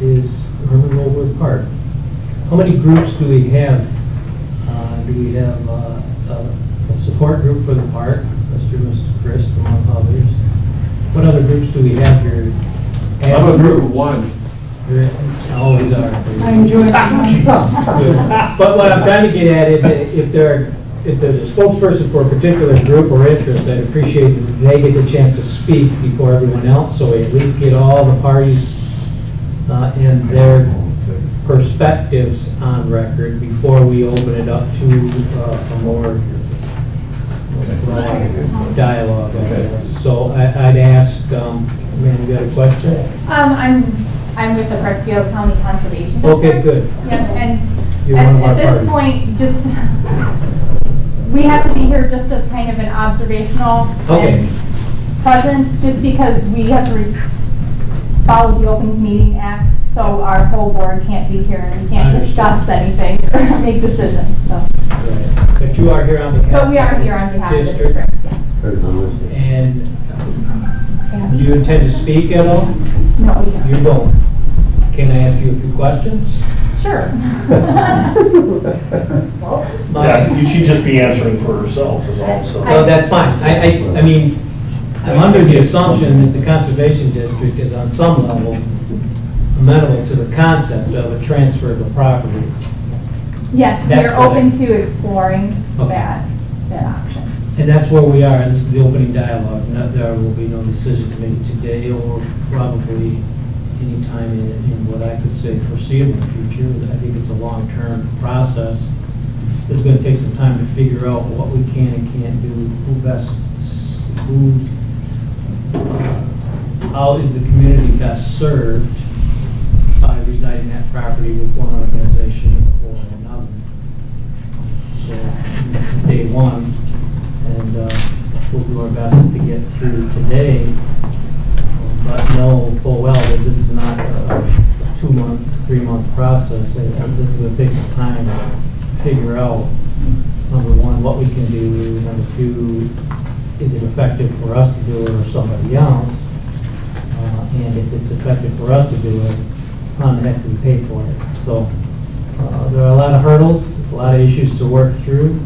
is Herman Vogler Park. How many groups do we have? Do we have a support group for the park, Mr. Chris, among others? What other groups do we have here? I'm a group of one. Always are. I enjoy it. But what I'm trying to get at is that if there's a spokesperson for a particular group or interest, I'd appreciate that they get the chance to speak before everyone else, so we at least get all the parties and their perspectives on record before we open it up to a more dialogue, I guess. So I'd ask, man, you got a question? I'm with the Prescott County Conservation District. Okay, good. Yeah, and You're one of our at this parties. point, just, we have to be here just as kind of an observational Okay. presence, just because we have to follow the Opens Meeting Act, so our whole board can't be here and we can't discuss anything or make decisions, so. Right. But you are here on behalf. But we are here on behalf of the district, yes. And do you intend to speak at all? No, we don't. You don't. Can I ask you a few questions? Sure. Yeah, you should just be answering for herself is all, so. Well, that's fine. I mean, I'm under the assumption that the Conservation District is on some level amenable to the concept of a transfer of the property. Yes, we That's are what open to exploring Okay. that option. And that's where we are. This is the opening dialogue. There will be no decision to make today or probably any time in what I could say foreseeable future. I think it's a long-term process. It's going to take some time to figure out what we can and can't do, how is the community best served by residing that property with one organization or another. So this is day one, and we'll do our best to get through today, but know full well that this is not a 2 months, 3 month process. This is going to take some time to figure out, number one, what we can do, number two, is it effective for us to do it or somebody else? And if it's effective for us to do it, how the heck do we pay for it? So there are a lot of hurdles, a lot of issues to work through.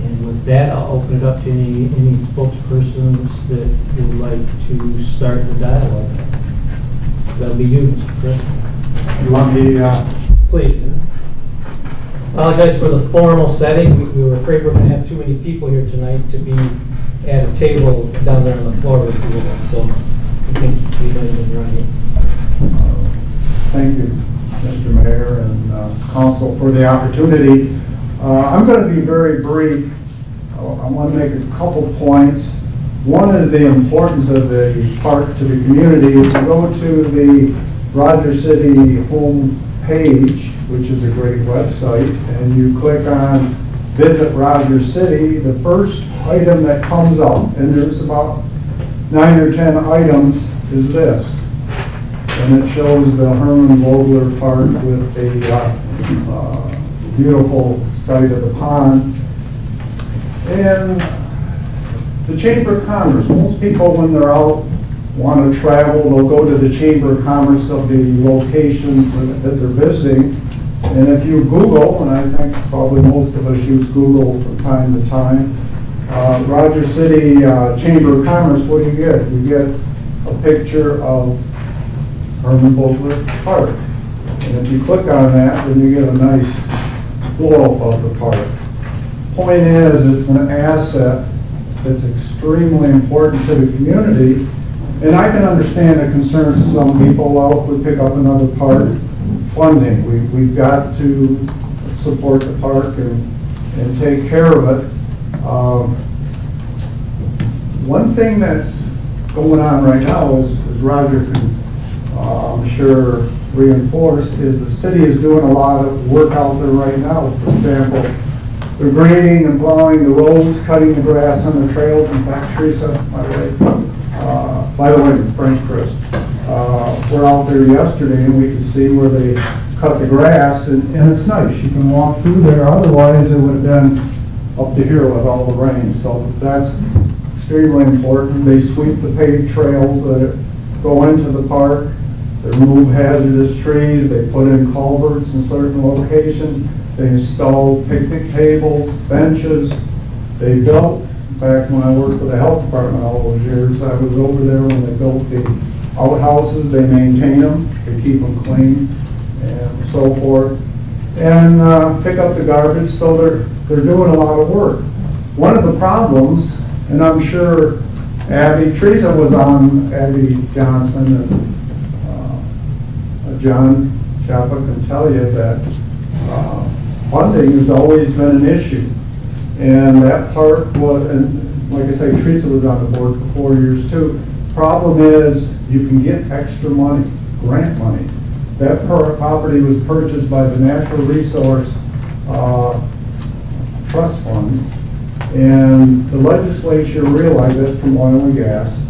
And with that, I'll open it up to any spokespersons that would like to start the dialogue. That'll be you, Mr. Chris. You want me, Please. Apologize for the formal setting. We were afraid we were going to have too many people here tonight to be at a table down there on the floor with people. So I think we might have been right. thank you, Mr. Mayor and Council, for the opportunity. I'm going to be very brief. I want to make a couple points. One is the importance of the park to the community. If you go to the Rogers City home page, which is a great website, and you click on Visit Rogers City, the first item that comes up, and there's about 9 or 10 items, is this. And it shows the Herman Vogler Park with a beautiful sight of the pond. And the Chamber of Commerce, most people when they're out want to travel, they'll go to the Chamber of Commerce of the locations that they're visiting. And if you Google, and I think probably most of us use Google from time to time, Rogers City Chamber of Commerce, what do? You get a picture of Herman Vogler Park. And if you click on that, then you get a nice blow-up of the park. Point is, it's an asset that's extremely important to the community. And I can understand the concerns of some people, well, if we pick up another park, funding. We've got to support the park and take care of it. One thing that's going on right now is Roger can, I'm sure, reinforce, is the city is doing a lot of work out there right now. For example, they're grading and plowing the roads, cutting the grass on the trails. In fact, Teresa, by the way, Frank Chris, we're out there yesterday and we could see where they cut the grass, and it's nice. You can walk through there. Otherwise, it would have been up to here with all the rain. So that's extremely important. They sweep the paved trails that go into the park. They remove hazardous trees, they put in culverts in certain locations, they installed picnic tables, benches, they built, in fact, when I worked for the health department all those years, I was over there when they built the outhouses, they maintain them, they keep them clean, and so forth. And pick up the garbage, so they're doing a lot of work. One of the problems, and I'm sure Teresa was on, Abby Johnson, and John Chapa can tell you that funding has always been an issue. And that part was, and like I say, Teresa was on the board for 4 years too. Problem is, you can get extra money, grant money. That property was purchased by the Natural Resource Trust Fund. And the legislature realized this from oil and gas,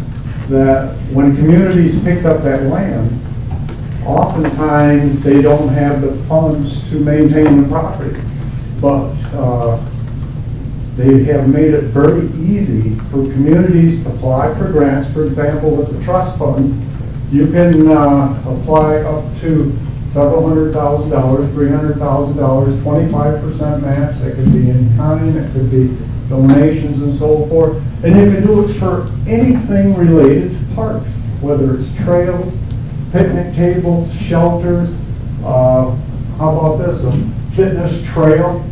that when communities pick up that land, oftentimes they don't have the funds to maintain the property. But they have made it very easy for communities to apply for grants. For example, with the trust fund, you can apply up to several $100,000, $300,000, 25% match. That could be in kind, it could be donations and so forth. And you can do it for anything related to parks, whether it's trails, picnic tables, shelters. How about this? A fitness trail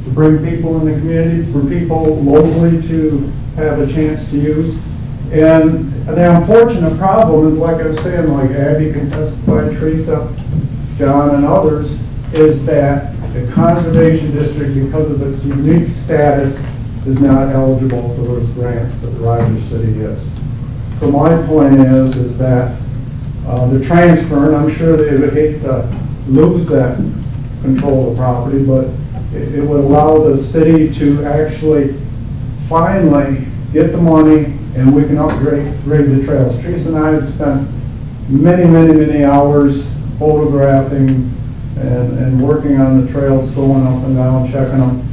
to bring people in the community, for people locally to have a chance to use. And the unfortunate problem is, like I was saying, like Abby can testify, Teresa, John, and others, is that the Conservation District, because of its unique status, is not eligible for those grants, but the Rogers City is. So my point is that the transfer, and I'm sure they would hate to lose that control of the property, but it would allow the city to actually finally get the money, and we can upgrade the trails. Teresa and I have spent many hours photographing and working on the trails, going up and down, checking them.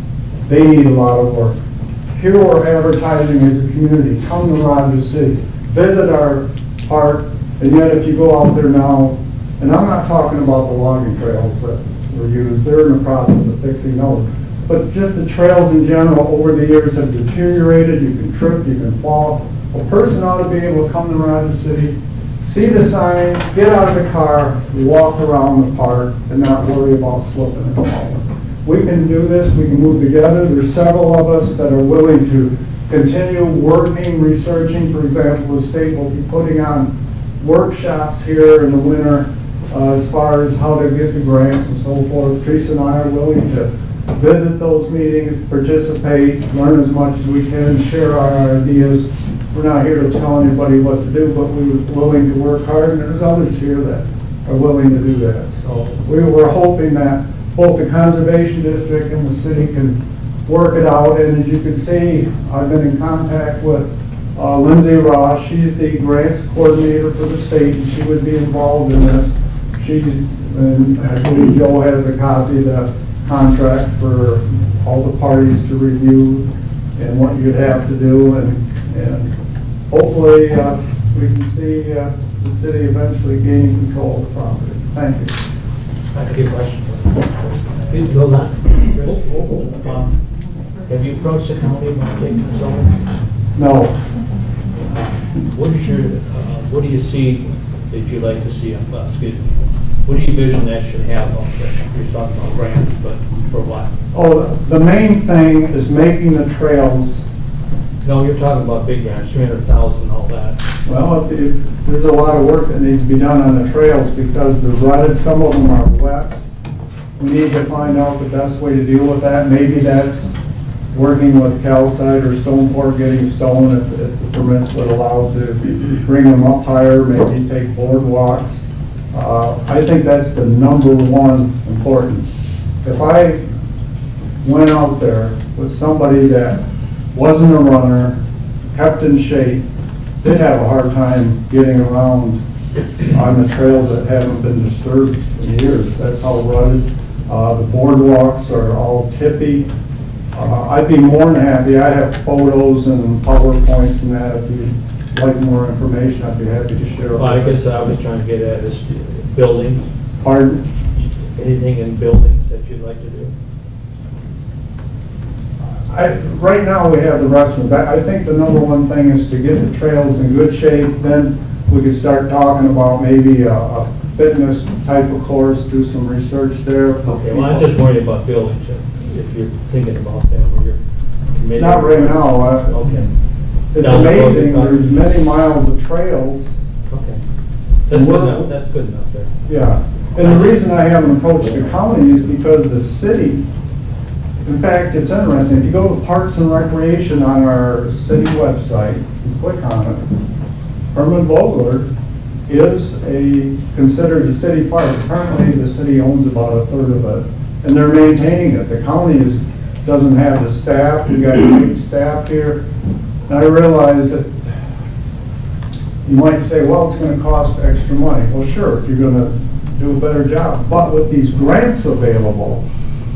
They need a lot of work. Here we're advertising as a community. Come to Rogers City, visit our park, and yet if you go out there now, and I'm not talking about the logging trails that were used, they're in the process of fixing those, but just the trails in general over the years have deteriorated. You can trip, you can fall. A person ought to be able to come to Rogers City, see the signs, get out of the car, walk around the park, and not worry about slipping and falling. We can do this, we can move together. There's several of us that are willing to continue working, researching. For example, the state will be putting on workshops here in the winter as far as how to get the grants and so forth. Teresa and I are willing to visit those meetings, participate, learn as much as we can, share our ideas. We're not here to tell anybody what to do, but we're willing to work hard, and there's others here that are willing to do that. So we were hoping that both the Conservation District and the city can work it out. And as you can see, I've been in contact with Lindsay Ross. She's the grants coordinator for the state, and she would be involved in this. And I believe Joe has a copy of the contract for all the parties to review and what you'd have to do, and hopefully we can see the city eventually gaining control of the property. Thank you. I have a question. Please build on. Have you approached the county about taking zoning? No. What do you see that you'd like to see? Excuse me. What do you envision that should have on there? You're talking about grants, but for what? Oh, the main thing is making the trails. No, you're talking about big grants, 300,000, all that. Well, if there's a lot of work that needs to be done on the trails because they're rutted, some of them are wet. We need to find out the best way to deal with that. Maybe that's working with calcite or stone port, getting stone if the permits would allow to bring them up higher, maybe take boardwalks. I think that's the number one importance. If I went out there with somebody that wasn't a runner, kept in shape, they'd have a hard time getting around on the trails that haven't been disturbed in years. That's how rutted. The boardwalks are all tippy. I'd be more than happy. I have photos and PowerPoints and that if you'd like more information, I'd be happy to share. Well, I guess I was trying to get at is buildings, Pardon? anything in buildings that you'd like to do? Right now, we have the restrooms. I think the number one thing is to get the trails in good shape, then we could start talking about maybe a fitness type of course, do some research there. for Okay, well, I'm people. just worried about buildings, if you're thinking about them, or you're committed. Not right now. Okay, It's Down the road, amazing, we there's many miles of trails. okay. That's good enough, that's good enough there. Yeah, and the reason I haven't approached the county is because the city, in fact, it's interesting, if you go to Parks and Recreation on our city website, and click on it, Herman Vogler is considered a city park. Apparently, the city owns about a third of it, and they're maintaining it. The county doesn't have the staff, we got great staff here, and I realize that you might say, well, it's gonna cost extra money. Well, sure, if you're gonna do a better job, but with these grants available,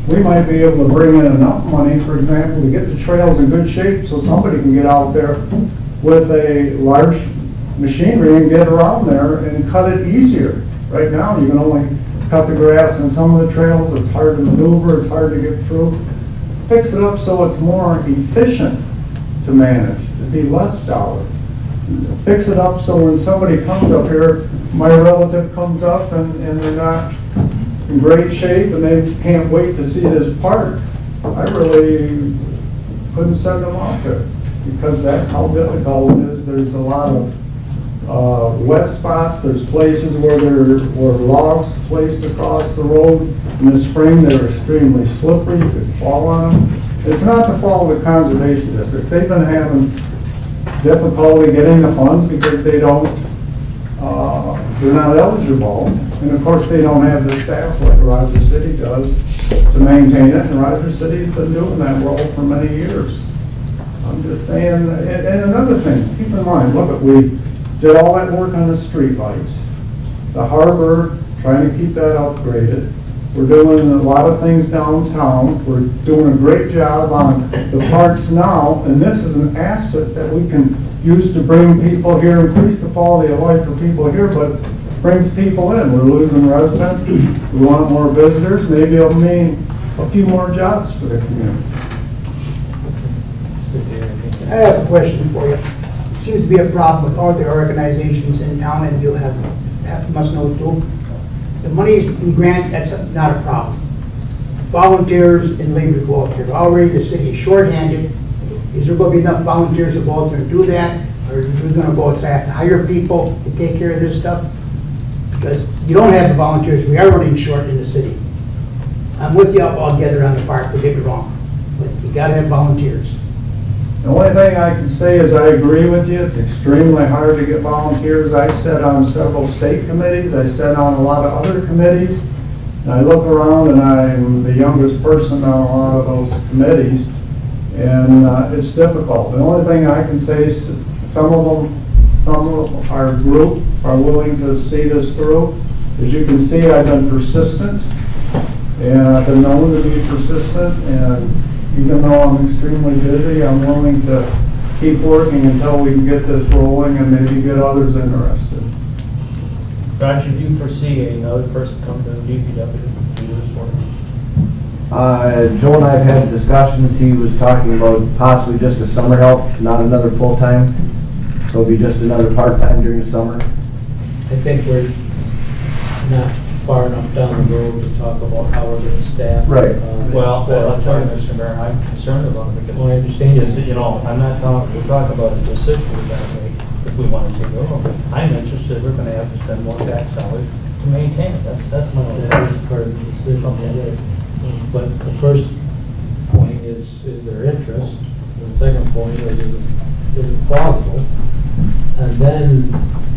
we might be able to bring in enough money, for example, to get the trails in good shape so somebody can get out there with a large machinery and get around there and cut it easier. Right now, you can only cut the grass on some of the trails, it's hard to maneuver, it's hard to get through. Fix it up so it's more efficient to manage, to be less dollars. Fix it up so when somebody comes up here, my relative comes up and they're not in great shape and they can't wait to see this park, I really couldn't send them out there because that's how difficult it is. There's a lot of wet spots, there's places where there were logs placed across the road. In the spring, they're extremely slippery, you could fall on them. It's not the fault of the Conservation District. They've been having difficulty getting the funds because they're not eligible. And of course, they don't have the staff like Rogers City does to maintain it, and Rogers City's been doing that role for many years. I'm just saying, and another thing, keep in mind, look, we did all that work on the streetlights. The harbor, trying to keep that upgraded. We're doing a lot of things downtown. We're doing a great job on the parks now, and this is an asset that we can use to bring people here, increase the quality of life for people here, but brings people in. We're losing residents. We want more visitors. Maybe it'll mean a few more jobs for the community. I have a question for you. It seems to be a problem with all the organizations in town, and you must know too. The money in grants, that's not a problem. Volunteers and labor go out there. Already the city is shorthanded. Is there going to be enough volunteers to go out there and do that? Or are we going to go outside have to hire people to take care of this stuff? Because you don't have the volunteers. We are running short in the city. I'm with you all together on the park, don't get me wrong. But you got to have volunteers. The only thing I can say is I agree with you. It's extremely hard to get volunteers. I sat on several state committees. I sat on a lot of other committees. And I look around and I'm the youngest person on a lot of those committees. And it's difficult. The only thing I can say is some of our group are willing to see this through. As you can see, I've been persistent. And I've been known to be persistent. And even though I'm extremely busy, I'm willing to keep working until we can get this rolling and maybe get others interested. Roger, do you foresee another person coming to the DPW to do this work? Joe and I have had discussions. He was talking about possibly just a summer help, not another full-time. So it'll be just another part-time during the summer. I think we're not far enough down the road to talk about how we're going to staff. Right. Well, I'll tell you, Mr. Mayor, I'm concerned about it because. Well, I understand. I'm not talking, we're talking about a decision we're gonna make if we want to take over. I'm interested, we're gonna have to spend more tax dollars to maintain it. That's my. That is part of the decision. But the first point is there interest? And the second point is it plausible? And then,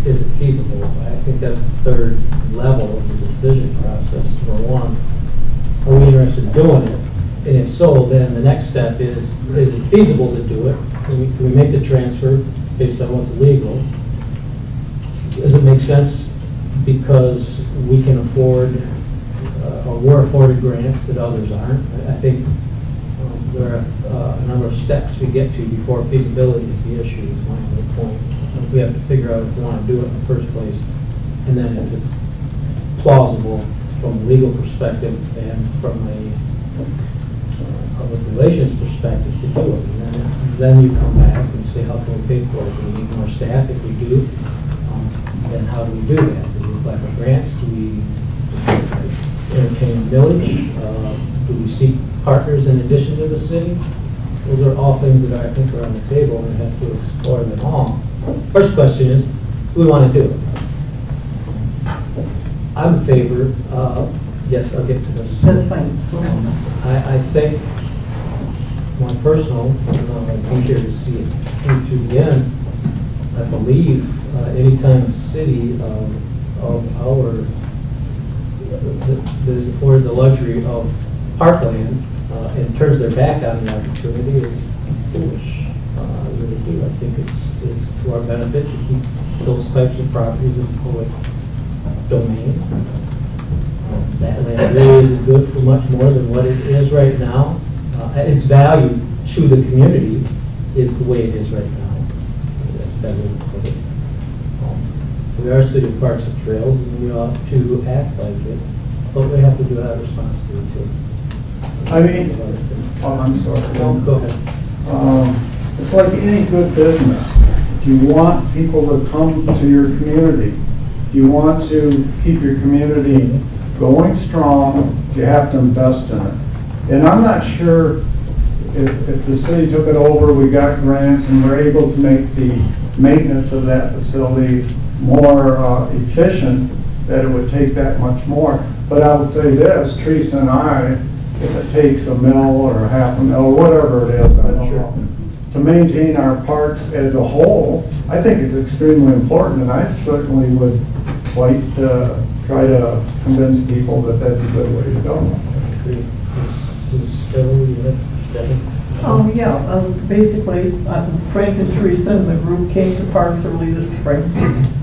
is it feasible? I think that's the third level of the decision process. Number one, are we interested in doing it? And if so, then the next step is it feasible to do it? Can we make the transfer based on what's legal? Does it make sense because we can afford, or we're afforded grants that others aren't? I think there are a number of steps we get to before feasibility is the issue, is my only point. we have to figure out if we want to do it in the first place. And then if it's plausible from a legal perspective and from a public relations perspective to do it. And then you come back and say, how can we pay for it? Do we need more staff? If we do, then how do we do that? Do we apply for grants? Do we entertain a millage? Do we seek partners in addition to the city? Those are all things that I think are on the table and we have to explore them all. First question is, do we want to do it? I'm in favor, yes, I'll get to this. That's fine. I think, my personal, I'm here to see it through to the end. I believe anytime a city of our, that is afforded the luxury of parkland and turns their back on the opportunity is foolish. I really do. I think it's to our benefit to keep those types of properties in public domain. That land really isn't good for much more than what it is right now. Its value to the community is the way it is right now. That's a better way to put it. We are a city of parks and trails, and we ought to act like it, but we have to do it out of responsibility too. I mean, oh, I'm sorry. No, go ahead. It's like any good business. If you want people to come to your community, if you want to keep your community going strong, you have to invest in it. And I'm not sure if the city took it over, we got grants, and we're able to make the maintenance of that facility more efficient, that it would take that much more. But I'll say this, Teresa and I, if it takes $1 million or $500,000 or whatever it is, I don't know, to maintain our parks as a whole, I think it's extremely important, and I certainly would quite try to convince people that that's a good way to go. Basically, Frank and Teresa and the group came to Parks early this spring,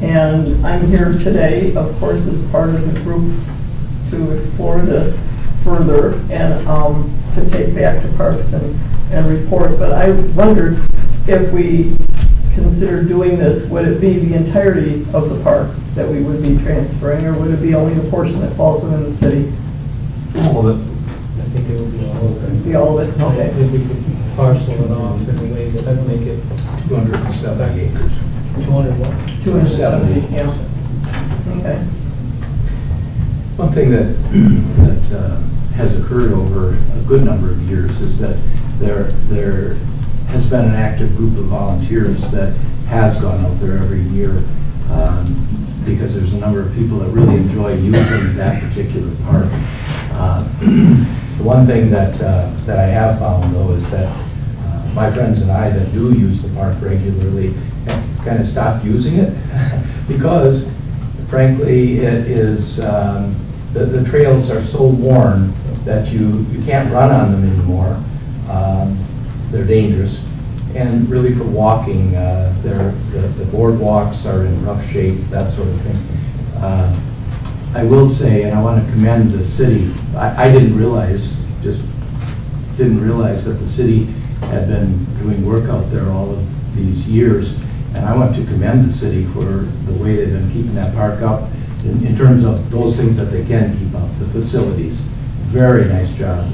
and I'm here today, of course, as part of the groups to explore this further and to take back to Parks and report. But I wondered if we consider doing this, would it be the entirety of the park that we would be transferring, or would it be only the portion that falls within the city? All of it. I think it would be all of it. Be all of it? Okay. If we could parcel it off in a way that would make it 270 acres. 200 what? 270, yeah. Okay. One thing that has occurred over a good number of years is that there has been an active group of volunteers that has gone out there every year because there's a number of people that really enjoy using that particular park. The one thing that I have found, though, is that my friends and I that do use the park regularly have kind of stopped using it because, frankly, it is the trails are so worn that you can't run on them anymore. They're dangerous, and really for walking, the boardwalks are in rough shape, that sort of thing. I will say, and I want to commend the city, I didn't realize that the city had been doing work out there all of these years, and I want to commend the city for the way they've been keeping that park up in terms of those things that they can keep up, the facilities. Very nice job.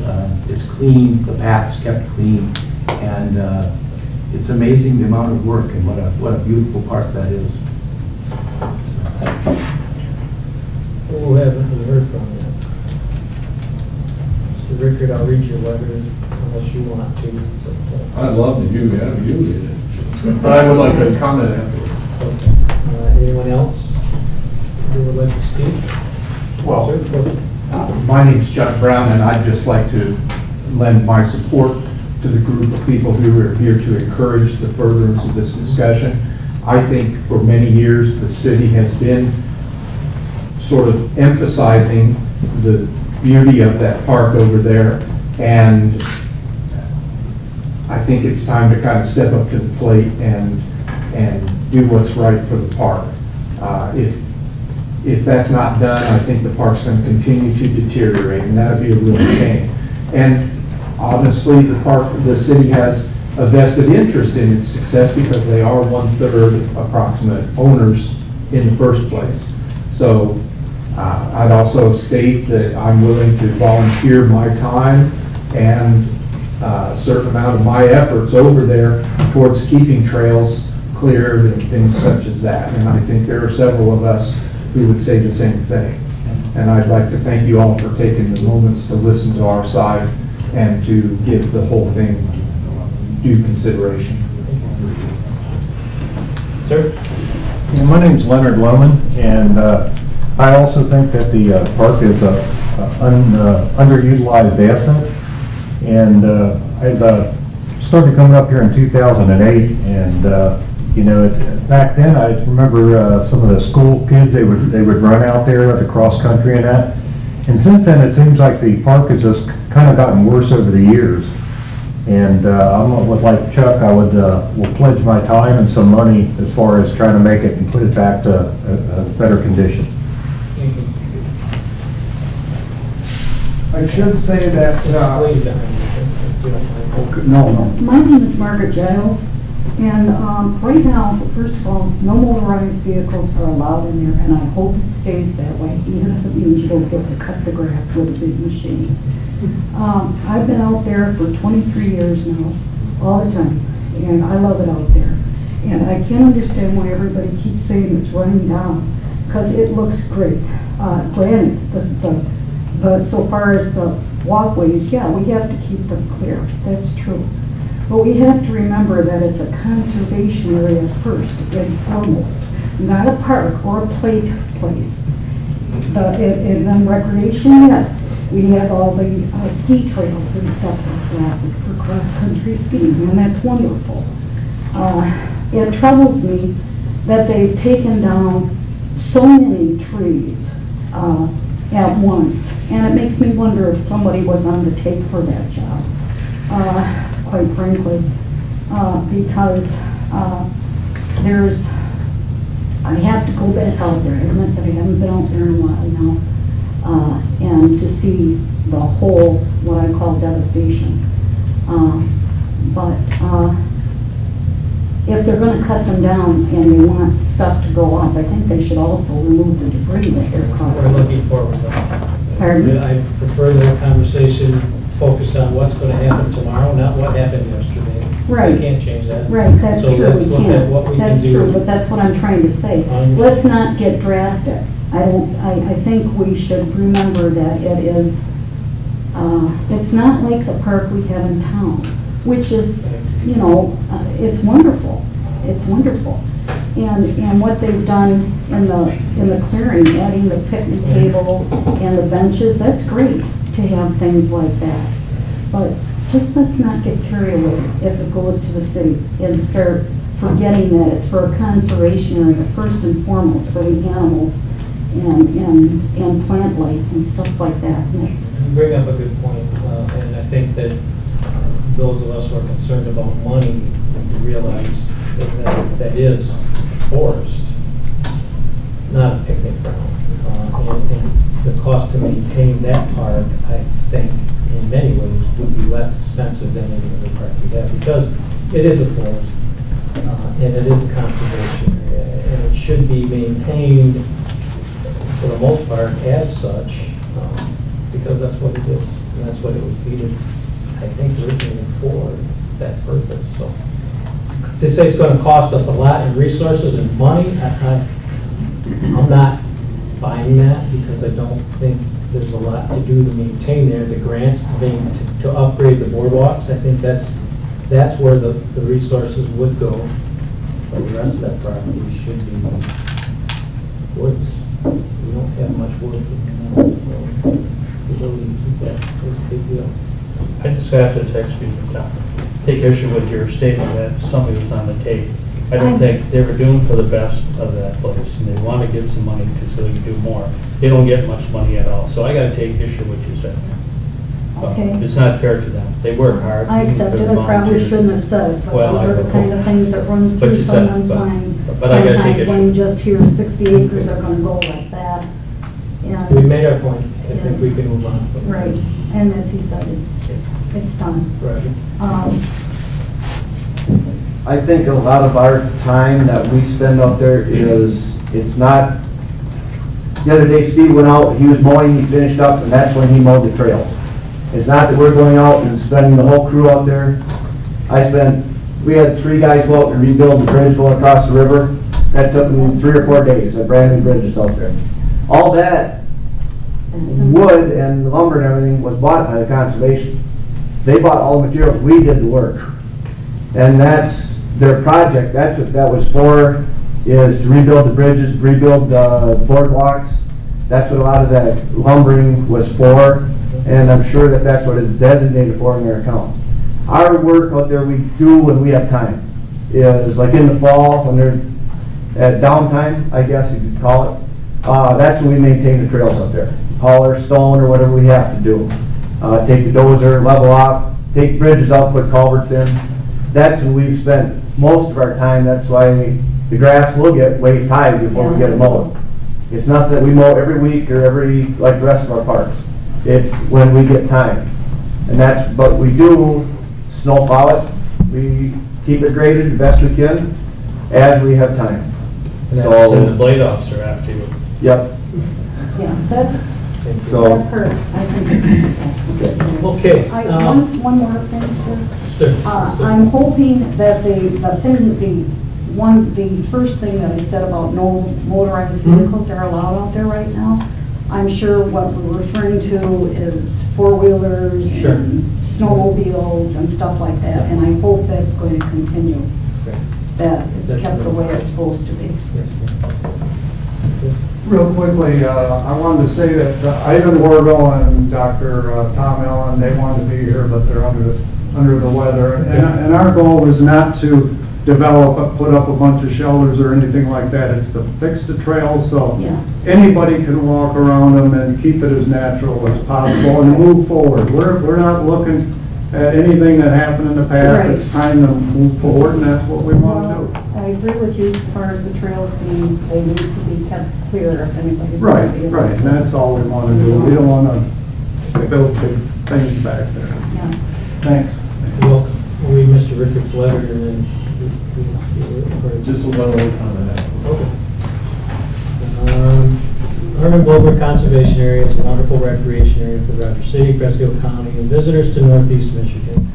It's clean, the paths kept clean, and it's amazing the amount of work and what a beautiful park that is. Who haven't we heard from yet? Mr. Rickard, I'll read your letter unless you want to. But, I'd love to do that, if you did it. But I would like to comment afterwards. okay. Anyone else who would like to speak? Well, Sir, go ahead. my name's Chuck Brown, and I'd just like to lend my support to the group of people who are here to encourage the furtherance of this discussion. I think for many years, the city has been sort of emphasizing the beauty of that park over there, and I think it's time to kind of step up to the plate and do what's right for the park. If that's not done, I think the park's going to continue to deteriorate, and that would be a real shame. And honestly, the city has a vested interest in its success because they are 1/3 approximate owners in the first place. So I'd also state that I'm willing to volunteer my time and a certain amount of my efforts over there towards keeping trails cleared and things such as that. And I think there are several of us who would say the same thing. And I'd like to thank you all for taking the moments to listen to our side and to give the whole thing due consideration. Sir? Yeah, my name's Leonard Lohman, and I also think that the park is a underutilized asset. And I started coming up here in 2008, and you know, back then I remember some of the school kids, they would run out there at the cross country and that. And since then, it seems like the park has just kind of gotten worse over the years. And I'm with like Chuck, I would will pledge my time and some money as far as trying to make it and put it back to a better condition. I should say that, Wave behind you, if you don't mind. no. My name is Margaret Giles, and right now, first of all, no motorized vehicles are allowed in there, and I hope it stays that way, even if it means you don't get to cut the grass with a big machine. I've been out there for 23 years now, all the time, and I love it out there. And I can't understand why everybody keeps saying it's running down, because it looks great. Granted, so far as the walkways, yeah, we have to keep them clear, that's true. But we have to remember that it's a conservation area first and foremost, not a park or a play place. And then recreation, yes, we have all the ski trails and stuff like that for cross-country skiing, and that's wonderful. It troubles me that they've taken down so many trees at once, and it makes me wonder if somebody was on the take for that job, quite frankly, because I have to go back out there. I admit that I haven't been out there in a while now, and to see the whole, what I call devastation. But if they're going to cut them down and they want stuff to go up, I think they should also remove the debris that they're We're causing. looking forward to that. Pardon? I prefer the conversation focus on what's going to happen tomorrow, not what happened yesterday. Right. We can't change that. Right, that's So true, let's we look at what we can't. can That's do. true, but that's what I'm trying to say. Let's not get drastic. I think we should remember that it is, it's not like the park we have in town, which is, you know, it's wonderful. It's wonderful. And what they've done in the clearing, adding the picnic table and the benches, that's great to have things like that. But just let's not get carried away if it goes to the city and start forgetting that it's for a conservation area, first and foremost, for the animals and plant life and stuff like that. And it's, You bring up a good point, and I think that those of us who are concerned about money need to realize that is forest, not a picnic ground. And the cost to maintain that park, I think, in many ways, would be less expensive than any other park we have, because it is a forest, and it is a conservation area, and it should be maintained, for the most part, as such, because that's what it is, and that's what it was needed, I think, originally for that purpose, so. To say it's gonna cost us a lot in resources and money, I'm not buying that, because I don't think there's a lot to do to maintain there. The grants to upgrade the boardwalks, I think that's where the resources would go. But the rest of that property should be woods. We don't have much woods in the ability to keep that is a big deal. I just have to take issue with your statement that somebody was on the tape. I don't think they were doing for the best of that place, and they want to get some money so they can do more. They don't get much money at all, so I got to take issue with what you said. okay. It's not fair to them. They work hard. I accept it, I probably shouldn't have said it, but Well, those are the kind of things that runs But through you said it, someone's but- mind. but I gotta take Sometimes when issue. you just hear 60 acres are gonna go like that. We've And, made our points. I think we can move on from there. right, and as he said, it's done. Right. I think a lot of our time that we spend out there is, it's not, the other day Steve went out, he was mowing, he finished up, and that's when he mowed the trails. It's not that we're going out and spending the whole crew out there. We had 3 guys go out and rebuild the bridge going across the river. That took me 3 or 4 days, a brand new bridge that's out there. All that wood and lumber and everything was bought by the conservation. They bought all the materials, we did the work. And that's their project, that's what that was for, is to rebuild the bridges, rebuild the boardwalks. That's what a lot of that lumbering was for, and I'm sure that that's what it's designated for in their account. Our work out there we do when we have time, is like in the fall, when they're at downtime, I guess you could call it. That's when we maintain the trails out there. Haul our stone or whatever we have to do. Take the dozer, level off, take bridges out, put culverts in. That's when we've spent most of our time. That's why the grass will get waist high before we get it mowed. It's not that we mow every week or like the rest of our parks. It's when we get time. And but we do snow plow it. We keep it graded the best we can as we have time. And that's in the blade officer after you. Yep. Yeah, that's So, her, I think. Okay. One more thing, sir. Sir. I'm hoping that the first thing that I said about no motorized vehicles are allowed out there right now. I'm sure what we're referring to is four-wheelers Sure. and snowmobiles and stuff like that, and I hope that's going to continue, Okay. that it's That's kept the right. way it's supposed to be. Yes, ma'am. Real quickly, I wanted to say that Ivan Wargo and Dr. Tom Allen, they wanted to be here, but they're under the weather. And our goal is not to put up a bunch of shelters or anything like that. It's to fix the trails so Yes. anybody can walk around them and keep it as natural as possible and move forward. We're not looking at anything that happened in the past. Right. It's time to move forward, and that's what we want to do. I agree with you as far as the trails being, they need to be kept clear if anybody's. Right, right, and that's all we want to do. We don't want to build big things back there. Yeah. Thanks. You're welcome. We'll read Mr. Rickard's letter and then. Just one little comment. Okay. Herman Blover Conservation Area is a wonderful recreation area for Rogers City, Presque Isle County, and visitors to northeast Michigan.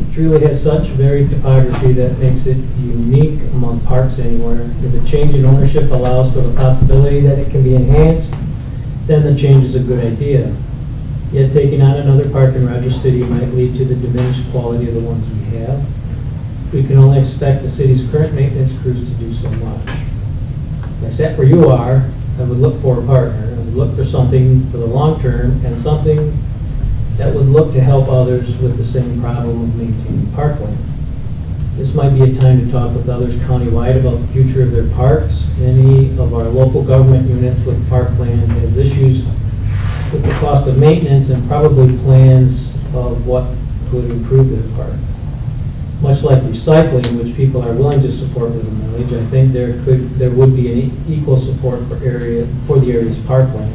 It truly has such varied topography that makes it unique among parks anywhere. If a change in ownership allows for the possibility that it can be enhanced, then the change is a good idea. Yet taking on another park in Rogers City might lead to the diminished quality of the ones we have. We can only expect the city's current maintenance crews to do so much. If I sat where you are, I would look for a partner. I would look for something for the long term and something that would look to help others with the same problem of maintaining parkland. This might be a time to talk with others countywide about the future of their parks. Any of our local government units with parkland has issues with the cost of maintenance and probably plans of what could improve their parks. Much like recycling, which people are willing to support with a millage, I think there would be an equal support for the area's parkland.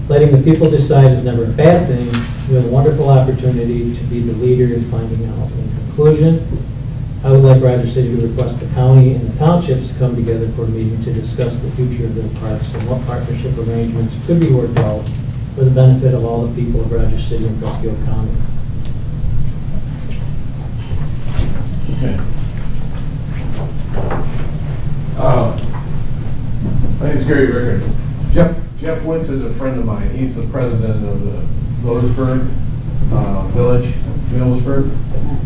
Letting the people decide is never a bad thing. We have a wonderful opportunity to be the leader in finding out. In conclusion, I would like Rogers City to request the county and the townships to come together for a meeting to discuss the future of their parks and what partnership arrangements could be worked out for the benefit of all the people of Rogers City and Presque Isle County. Okay. My name's Gary Rickard. Jeff Wentz is a friend of mine. He's the president of the Millersburg Village, Millersburg.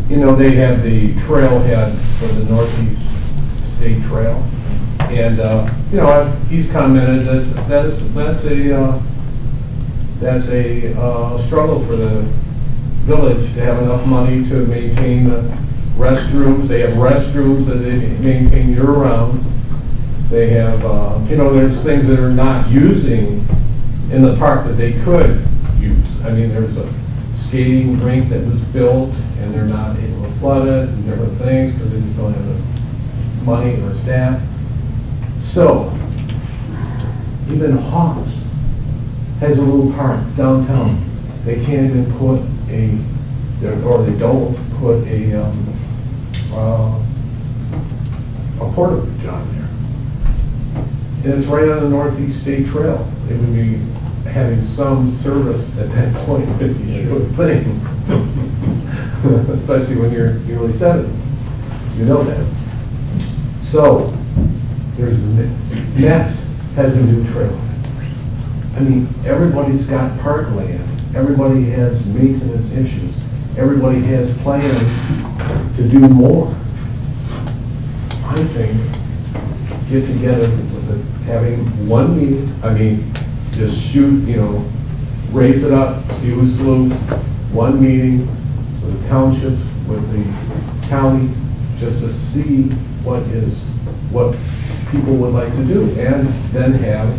You know, they have the trailhead for the Northeast State Trail. And, you know, he's commented that that's a struggle for the village to have enough money to maintain the restrooms. They have restrooms that they maintain year-round. They have, you know, there's things that are not using in the park that they could use. I mean, there's a skating rink that was built and they're not able to flood it and different things because they just don't have the money or staff. So, even Hawes has a little park downtown. They can't even put they don't put a a porta john there. And it's right on the Northeast State Trail. It would be having some service at that point would be a good thing. Especially when you're nearly 70. You know that. So, there's, Next has a new trail. I mean, everybody's got parkland. Everybody has maintenance issues. Everybody has plans to do more. I think, get together with having one meeting, I mean, just shoot, raise it up, see who salutes, one meeting with the townships, with the county, just to see what people would like to do, and then have,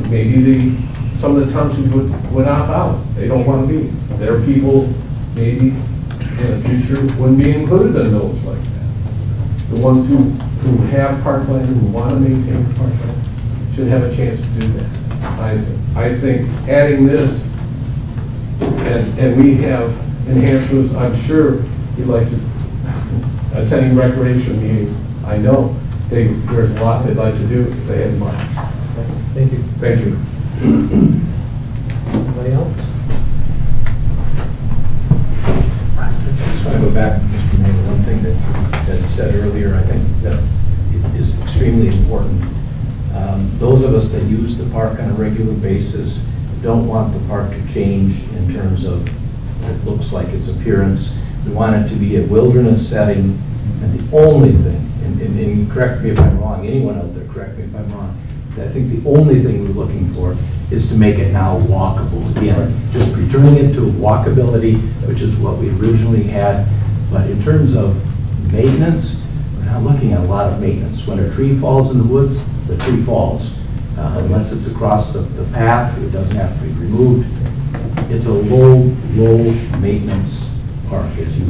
maybe some of the townships would opt out. They don't want to be. Their people, maybe, in the future, wouldn't be included in those like that. The ones who have parkland, who want to maintain parkland, should have a chance to do that. I think adding this, and we have enhancements, I'm sure you'd like to, attending recreation meetings, I know there's a lot they'd like to do if they had money. Thank you. Thank you. Anybody else? I just want to go back, Mr. Mayor, one thing that you said earlier, I think that is extremely important. Those of us that use the park on a regular basis don't want the park to change in terms of what it looks like, its appearance. We want it to be a wilderness setting, and the only thing, and correct me if I'm wrong, anyone out there, correct me if I'm wrong, I think the only thing we're looking for is to make it now walkable again. Just returning it to walkability, which is what we originally had. But in terms of maintenance, we're not looking at a lot of maintenance. When a tree falls in the woods, the tree falls. Unless it's across the path, it doesn't have to be removed. It's a low maintenance park, as you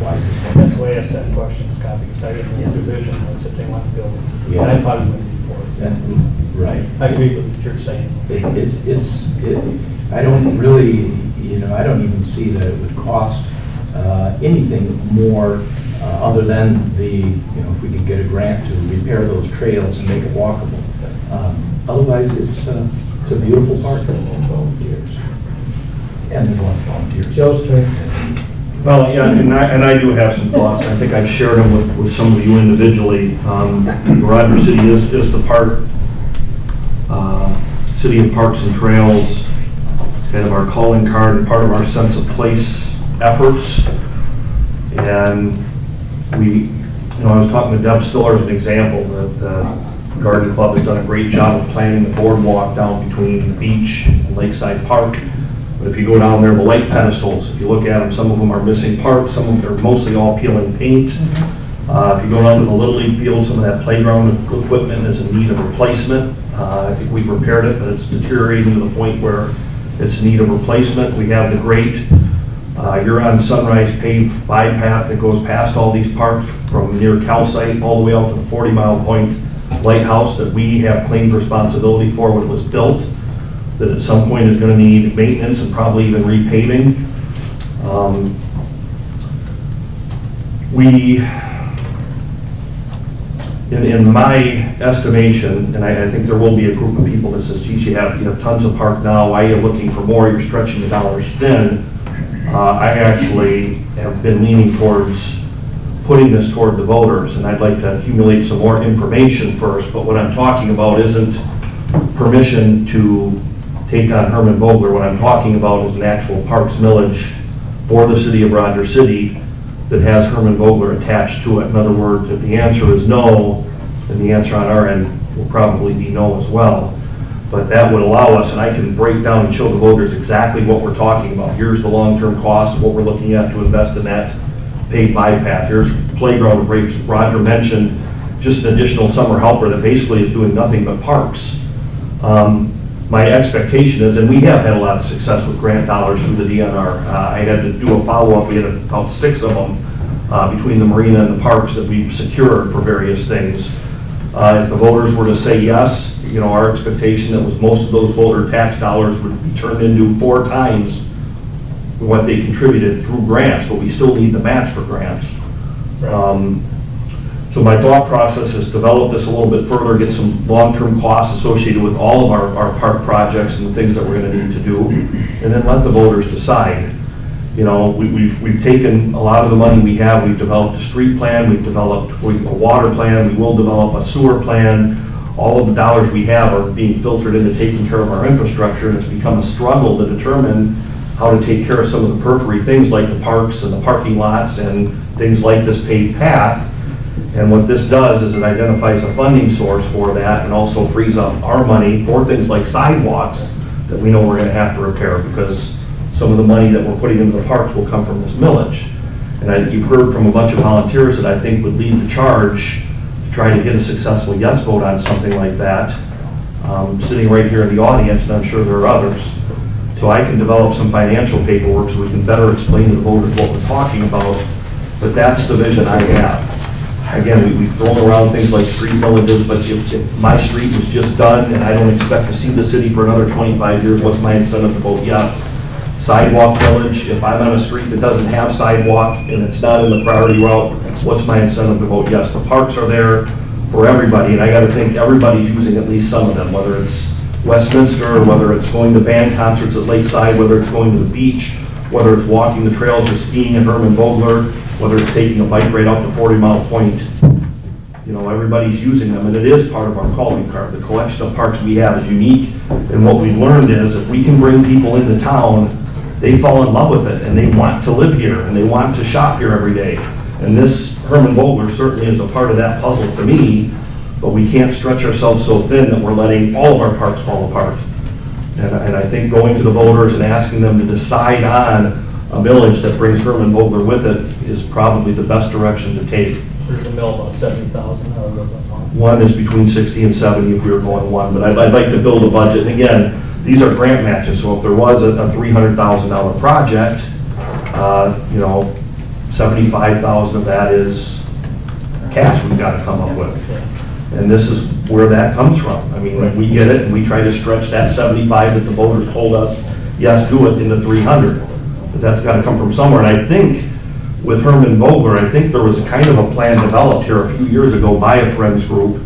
wisely pointed out. That's why I asked that question, Scott, because I didn't know the vision was that they want to build. Yeah. And I thought it would be for it. Right. I agree with what you're saying. I don't really, I don't even see that it would cost anything more other than if we could get a grant to repair those trails and make it walkable. Otherwise, it's a beautiful park. Volunteers. And there's lots of volunteers. Joe's turn. Well, yeah, and I do have some thoughts. I think I've shared them with some of you individually. Rogers City is the park, City of Parks and Trails. It's kind of our calling card and part of our sense of place efforts. And I was talking to Deb Stiller as an example that the Garden Club has done a great job of planning the boardwalk down between the beach and Lakeside Park. But if you go down there, the light pedestals, if you look at them, some of them are missing parts, some of them are mostly all peeling paint. If you go down to the Little League field, some of that playground equipment is in need of replacement. I think we've repaired it, but it's deteriorating to the point where it's in need of replacement. We have the great Huron Sunrise paved bypass that goes past all these parks from near Calcite all the way out to the 40 Mile Point Lighthouse that we have claimed responsibility for when it was built, that at some point is going to need maintenance and probably even repaving. In my estimation, and I think there will be a group of people that says, geez, you have tons of park now, why are you looking for more, you're stretching the dollars thin. I actually have been leaning towards putting this toward the voters, and I'd like to accumulate some more information first, but what I'm talking about isn't permission to take on Herman Vogler. What I'm talking about is an actual parks millage for the city of Rogers City that has Herman Vogler attached to it. In other words, if the answer is no, then the answer on our end will probably be no as well. But that would allow us, and I can break down and show the voters exactly what we're talking about. Here's the long-term cost of what we're looking at to invest in that paved bypass. Here's playground breaks. Roger mentioned just an additional summer helper that basically is doing nothing but parks. My expectation is, and we have had a lot of success with grant dollars through the DNR. I had to do a follow-up. We had about 6 of them between the marina and the parks that we've secured for various things. If the voters were to say yes, our expectation that was most of those voter tax dollars would be turned into 4 times what they contributed through grants, but we still need the match for grants. So my thought process is develop this a little bit further, get some long-term costs associated with all of our park projects and the things that we're gonna need to do, and then let the voters decide. You know, we've taken a lot of the money we have, we've developed a street plan, we've developed a water plan, we will develop a sewer plan. All of the dollars we have are being filtered into taking care of our infrastructure, and it's become a struggle to determine how to take care of some of the periphery things like the parks and the parking lots and things like this paved path. And what this does is it identifies a funding source for that and also frees up our money for things like sidewalks that we know we're gonna have to repair, because some of the money that we're putting into the parks will come from this millage. And you've heard from a bunch of volunteers that I think would lead the charge to try to get a successful yes vote on something like that, sitting right here in the audience, and I'm sure there are others. So I can develop some financial paperwork so we can better explain to the voters what we're talking about, but that's the vision I have. Again, we've thrown around things like street villages, but if my street was just done and I don't expect to see the city for another 25 years, what's my incentive to vote yes? Sidewalk village, if I'm on a street that doesn't have sidewalk and it's not in the priority route, what's my incentive to vote yes? The parks are there for everybody, and I gotta think everybody's using at least some of them, whether it's Westminster, whether it's going to band concerts at Lakeside, whether it's going to the beach, whether it's walking the trails or skiing at Herman Vogler, whether it's taking a bike ride out to 40 Mile Point. You know, everybody's using them, and it is part of our calling card. The collection of parks we have is unique, and what we've learned is if we can bring people into town, they fall in love with it, and they want to live here, and they want to shop here every day. And this Herman Vogler certainly is a part of that puzzle to me, but we can't stretch ourselves so thin that we're letting all of our parks fall apart. And I think going to the voters and asking them to decide on a millage that brings Herman Vogler with it is probably the best direction to take. There's a mill about 70,000 out of the One is between 60 and 70 if we were going one, but I'd like to build a budget. And again, these are grant matches, so if there was a $300,000 project, you know, 75,000 of that is cash we've got to come up with. And this is where that comes from. I mean, we get it, and we try to stretch that 75 that the voters told us, yes, do it, into 300. But that's got to come from somewhere. And I think with Herman Vogler, I think there was kind of a plan developed here a few years ago by a Friends group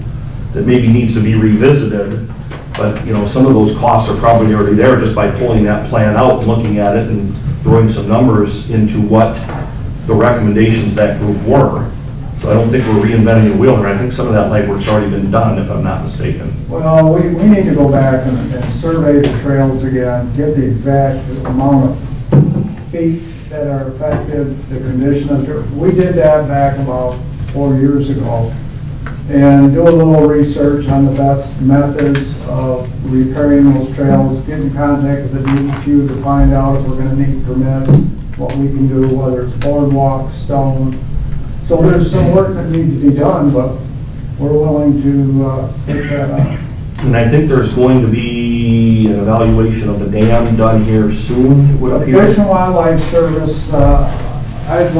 that maybe needs to be revisited. But, you know, some of those costs are probably already there just by pulling that plan out, looking at it, and throwing some numbers into what the recommendations of that group were. So I don't think we're reinventing the wheel here. I think some of that legwork's already been done, if I'm not mistaken. Well, we need to go back and survey the trails again, get the exact amount of feet that are effective, the condition of, we did that back about 4 years ago. And do a little research on the best methods of repairing those trails, get in contact with the DEQ to find out if we're gonna need permits, what we can do, whether it's boardwalk, stone. So there's some work that needs to be done, but we're willing to take that on. And I think there's going to be an evaluation of the dam done here soon, it would The appear. Fish and Wildlife Service, I've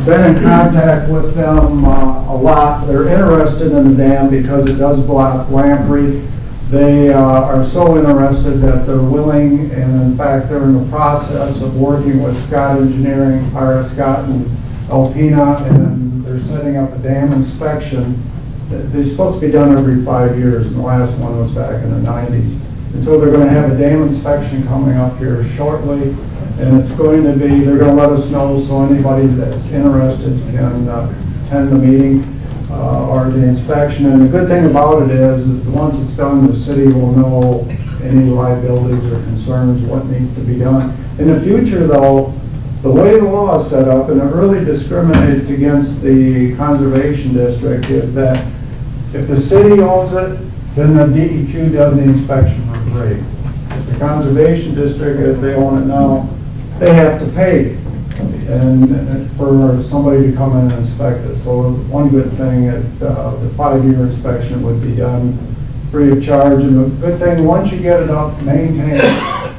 been in contact with them a lot. They're interested in the dam because it does block lamprey. They are so interested that they're willing, and in fact, they're in the process of working with Scott Engineering, Ira Scott and Alpena, and they're setting up a dam inspection. They're supposed to be done every 5 years, and the last one was back in the 90s. And so they're going to have a dam inspection coming up here shortly, and it's going to be, they're going to let us know so anybody that's interested can attend the meeting or the inspection. And the good thing about it is once it's done, the city will know any liabilities or concerns, what needs to be done. In the future, though, the way the law is set up, and it really discriminates against the conservation district, is that if the city owns it, then the DEQ does the inspection for free. If the conservation district, as they own it now, they have to pay and for somebody to come in and inspect it. So one good thing, the 5-year inspection would be done free of charge. And the good thing, once you get it up, maintained,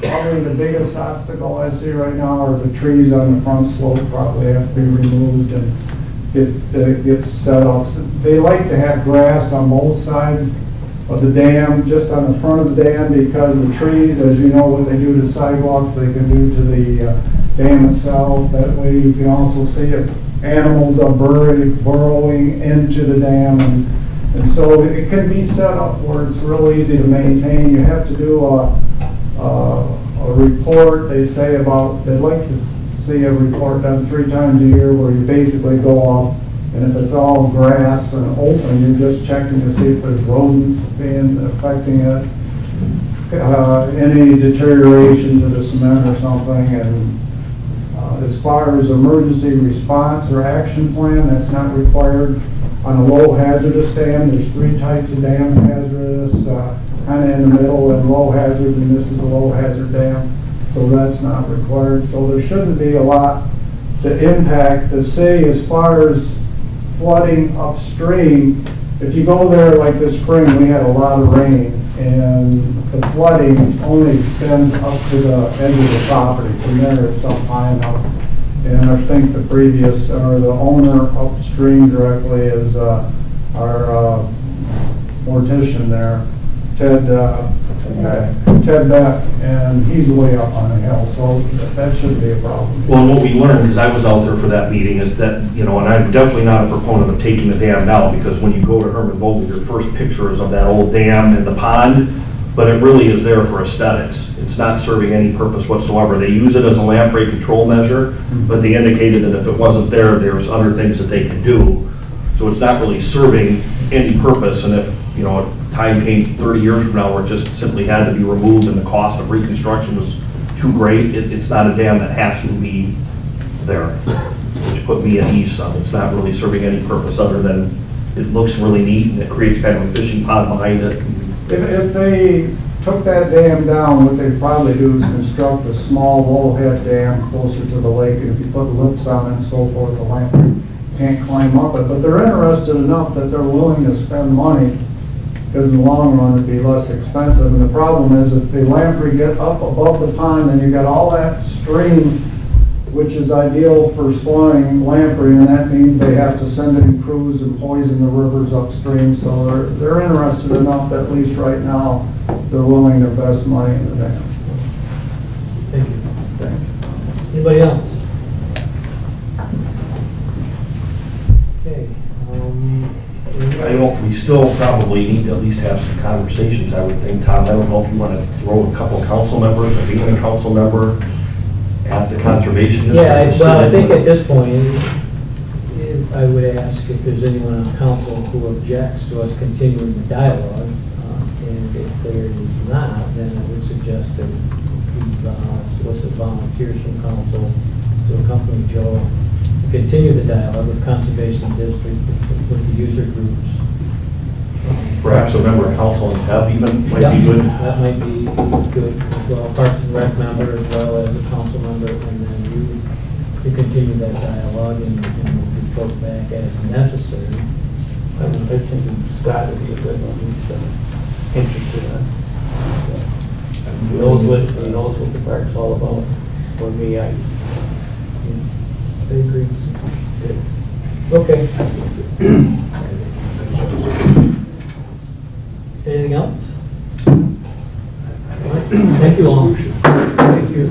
probably the biggest obstacle I see right now are the trees on the front slope probably have to be removed and get set up. So they like to have grass on both sides of the dam, just on the front of the dam, because the trees, as you know, what they do to sidewalks, they can do to the dam itself. That way you can also see if animals are burrowing into the dam, and so it can be set up where it's real easy to maintain. You have to do a report, they say about, they'd like to see a report done 3 times a year where you basically go up, and if it's all grass and open, you're just checking to see if there's rodents affecting it, any deterioration to the cement or something, and as far as emergency response or action plan, that's not required. On a low hazardous dam, there's 3 types of dam: hazardous, kind of in the middle, and low hazard, and this is a low hazard dam, so that's not required. So there shouldn't be a lot to impact the city as far as flooding upstream. If you go there like this spring, we had a lot of rain, and the flooding only extends up to the edge of the property. From there, it's up high enough. And I think the previous, or the owner upstream directly is our mortician there, Ted Beck, and he's way up on the hill, so that shouldn't be a problem. Well, what we learned, because I was out there for that meeting, is that, and I'm definitely not a proponent of taking the dam down, because when you go to Herman Vogel, your first picture is of that old dam and the pond, but it really is there for aesthetics. It's not serving any purpose whatsoever. They use it as a lamprey control measure, but they indicated that if it wasn't there, there's other things that they could do. So it's not really serving any purpose, and if, time came 30 years from now where it just simply had to be removed and the cost of reconstruction was too great, it's not a dam that has to be there, which put me at ease some. It's not really serving any purpose other than it looks really neat and it creates kind of a fishing pond behind it. If they took that dam down, what they'd probably do is construct a small low head dam closer to the lake, and if you put lips on it and so forth, the lamprey can't climb up it. But they're interested enough that they're willing to spend money, because in the long run it'd be less expensive. And the problem is if the lamprey get up above the pond, then you got all that stream, which is ideal for spawning lamprey, and that means they have to send in crews and poison the rivers upstream. So they're interested enough that at least right now they're willing to invest money in the dam. Thank you. Thanks. Anybody else? Okay. We still probably need to at least have some conversations, I would think. Tom, I don't know if you want to throw a couple council members or being a council member at the conservation district. Yeah, well, I think at this point, I would ask if there's anyone on council who objects to us continuing the dialogue. And if there is not, then I would suggest that we solicit volunteers from council to accompany Joe to continue the dialogue with conservation district, with the user groups. Perhaps a member of council and Deb even might be good. That might be good as well, Parks and Rec member as well as a council member, and then you continue that dialogue and report back as necessary. I think Scott would be a good one, he's interested in it. He knows what the park's all about. For me, I agree. Okay. Anything else? All right. Thank you all. Thank you.